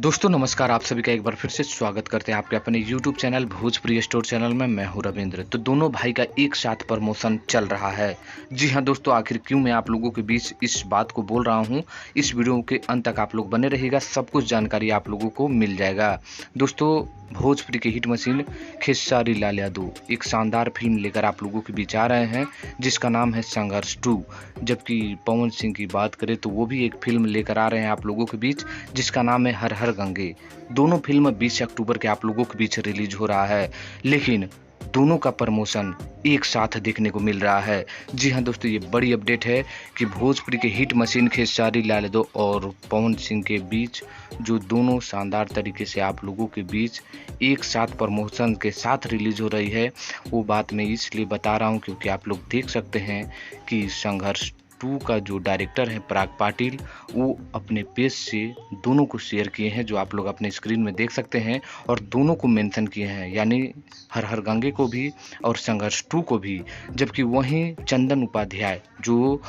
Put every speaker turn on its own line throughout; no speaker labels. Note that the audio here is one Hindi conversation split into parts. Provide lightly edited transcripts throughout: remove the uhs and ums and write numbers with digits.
दोस्तों नमस्कार, आप सभी का एक बार फिर से स्वागत करते हैं आपके अपने YouTube channel Bhojpuri store channel में। मैं हूं रविंद्र। तो दोनों भाई का एक साथ प्रमोशन चल रहा है। जी हां दोस्तों, आखिर क्यों मैं आप लोगों के बीच इस बात को बोल रहा हूं, इस वीडियो के अंत तक आप लोग बने रहिएगा, सब कुछ जानकारी आप लोगों को मिल जाएगा। दोस्तों, भोजपुरी की हिट मशीन खेसारी लाल यादव एक शानदार फिल्म लेकर आप लोगों के बीच आ रहे हैं, जिसका नाम है संघर्ष 2। जबकि पवन सिंह की बात करें तो वो भी एक फिल्म लेकर आ रहे हैं आप लोगों के बीच, जिसका नाम है हर हर गंगे। दोनों फिल्म 20 अक्टूबर के आप लोगों के बीच रिलीज हो रहा है, लेकिन दोनों का प्रमोशन एक साथ देखने को मिल रहा है। जी हाँ दोस्तों, ये बड़ी अपडेट है कि भोजपुरी के हिट मशीन खेसारी लाल यादव और पवन सिंह के बीच जो दोनों शानदार तरीके से आप लोगों के बीच एक साथ प्रमोशन के साथ रिलीज हो रही है, वो बात मैं इसलिए बता रहा हूँ क्योंकि आप लोग देख सकते हैं कि संघर्ष 2 का जो डायरेक्टर है पराग पाटिल, वो अपने पेज से दोनों को शेयर किए हैं, जो आप लोग अपने स्क्रीन में देख सकते हैं, और दोनों को मेंशन किए हैं, यानी हर हर गंगे को भी और संघर्ष 2 को भी। जबकि वहीं चंदन उपाध्याय जो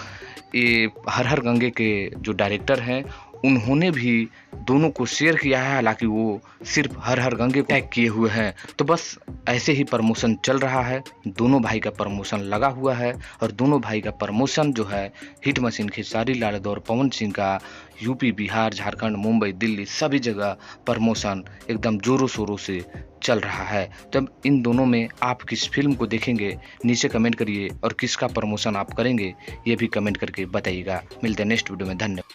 ये हर हर गंगे के जो डायरेक्टर हैं, उन्होंने भी दोनों को शेयर किया है, हालांकि वो सिर्फ हर हर गंगे को टैग किए हुए हैं। तो बस ऐसे ही प्रमोशन चल रहा है, दोनों भाई का प्रमोशन लगा हुआ है, और दोनों भाई का प्रमोशन जो है हिट मशीन खेसारी लाल यादव और पवन सिंह का यूपी, बिहार, झारखंड, मुंबई, दिल्ली सभी जगह प्रमोशन एकदम जोरों शोरों से चल रहा है। तब इन दोनों में आप किस फिल्म को देखेंगे, नीचे कमेंट करिए, और किसका प्रमोशन आप करेंगे ये भी कमेंट करके बताइएगा। मिलते हैं नेक्स्ट वीडियो में। धन्यवाद।